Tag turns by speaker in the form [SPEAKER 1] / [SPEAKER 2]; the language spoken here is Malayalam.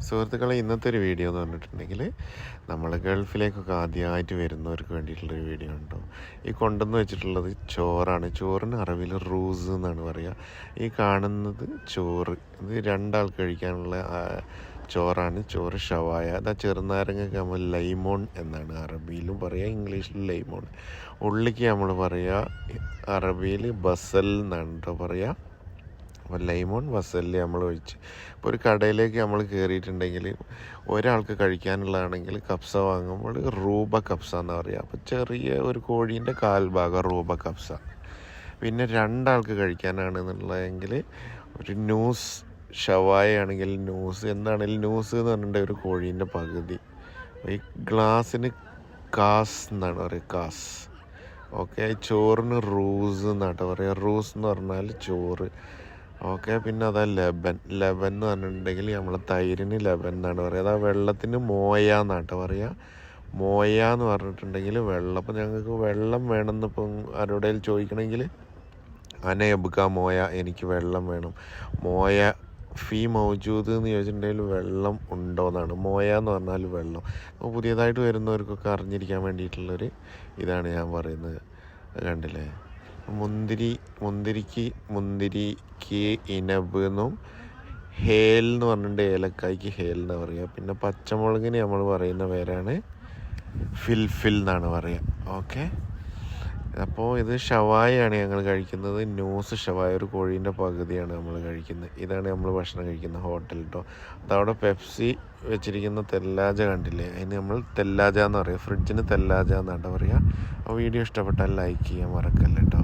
[SPEAKER 1] സുഹൃത്തുക്കളെ, ഇന്നത്തെ ഒരു വീഡിയോ എന്ന് പറഞ്ഞിട്ടുണ്ടെങ്കിൽ നമ്മൾ ഗൾഫിലേക്കൊക്കെ ആദ്യമായിട്ട് വരുന്നവർക്ക് വേണ്ടിയിട്ടുള്ളൊരു വീഡിയോ ഉണ്ടോ. ഈ കൊണ്ടുവന്ന് വെച്ചിട്ടുള്ളത് ചോറാണ്. ചോറിന് അറബിയിൽ റൂസ് എന്നാണ് പറയുക. ഈ കാണുന്നത് ചോറ്, ഇത് രണ്ടാൾക്ക് കഴിക്കാനുള്ള ചോറാണ്. ചോറ് ഷവായ. അതാ ചെറുനാരങ്ങക്ക് നമ്മൾ ലൈമോൺ എന്നാണ് അറബിയിലും പറയുക, ഇംഗ്ലീഷിലും ലൈമോൺ. ഉള്ളിക്ക് നമ്മൾ പറയുക അറബിയിൽ ബസൽ എന്നാണ് കേട്ടോ പറയുക. അപ്പോൾ ലൈമോൺ വസല് നമ്മൾ ഒഴിച്ച് ഇപ്പോൾ ഒരു കടയിലേക്ക് നമ്മൾ കയറിയിട്ടുണ്ടെങ്കിൽ ഒരാൾക്ക് കഴിക്കാനുള്ളതാണെങ്കിൽ കപ്സ വാങ്ങുമ്പോൾ റൂബ കപ്സ എന്ന് പറയുക. അപ്പോൾ ചെറിയ ഒരു കോഴീൻ്റെ കാൽഭാഗം റൂബ കപ്സ. പിന്നെ രണ്ടാൾക്ക് കഴിക്കാനാണെന്നുള്ളതെങ്കിൽ ഒരു ന്യൂസ് ഷവായ ആണെങ്കിൽ ന്യൂസ്, എന്താണെങ്കിലും ന്യൂസ് എന്ന് പറഞ്ഞിട്ടുണ്ടെങ്കിൽ ഒരു കോഴീൻ്റെ പകുതി. ഈ ഗ്ലാസ്സിന് കാസ് എന്നാണ് പറയുക, കാസ്. ഓക്കെ. ചോറിന് റൂസ് എന്നാട്ടോ പറയുക. റൂസ് എന്ന് പറഞ്ഞാൽ ചോറ്. ഓക്കെ. പിന്നെ അതാ ലബൻ. ലബൻ എന്ന് പറഞ്ഞിട്ടുണ്ടെങ്കിൽ നമ്മൾ തൈരിന് ലബൻ എന്നാണ് പറയുക. അതാ വെള്ളത്തിന് മോയ എന്നാട്ടോ പറയുക. മോയ എന്ന് പറഞ്ഞിട്ടുണ്ടെങ്കിൽ വെള്ളം. അപ്പം ഞങ്ങൾക്ക് വെള്ളം വേണമെന്നിപ്പം ആരോടെങ്കിലും ചോദിക്കണമെങ്കിൽ അനയബുക്ക മോയ, എനിക്ക് വെള്ളം വേണം. മോയ ഫീ മൗജൂദ് എന്ന് ചോദിച്ചിട്ടുണ്ടെങ്കിൽ വെള്ളം ഉണ്ടോ എന്നാണ്. മോയ എന്ന് പറഞ്ഞാൽ വെള്ളം. അപ്പോൾ പുതിയതായിട്ട് വരുന്നവർക്കൊക്കെ അറിഞ്ഞിരിക്കാൻ വേണ്ടിയിട്ടുള്ളൊരു ഇതാണ് ഞാൻ പറയുന്നത്. കണ്ടില്ലേ? മുന്തിരിക്ക് ഇനബ് എന്നും ഹേൽ എന്ന് പറഞ്ഞിട്ട് ഏലക്കായ്ക്ക് ഹേൽ എന്നാണ് പറയുക. പിന്നെ പച്ചമുളകിന് നമ്മൾ പറയുന്ന പേരാണ് ഫിൽഫിൽ എന്നാണ് പറയുക. ഓക്കെ. അപ്പോൾ ഇത് ഷവായാണ് ഞങ്ങൾ കഴിക്കുന്നത്. ന്യൂസ് ഷവായ, ഒരു കോഴീൻ്റെ പകുതിയാണ് നമ്മൾ കഴിക്കുന്നത്. ഇതാണ് നമ്മൾ ഭക്ഷണം കഴിക്കുന്ന ഹോട്ടൽ കേട്ടോ. അതവിടെ പെപ്സി വെച്ചിരിക്കുന്ന തെല്ലാജ കണ്ടില്ലേ, അതിന് നമ്മൾ തെല്ലാജ എന്ന് പറയും. ഫ്രിഡ്ജിന് തെല്ലാജ എന്നാട്ടോ പറയുക. അപ്പോൾ വീഡിയോ ഇഷ്ടപ്പെട്ടാൽ ലൈക്ക് ചെയ്യാൻ മറക്കല്ല കേട്ടോ.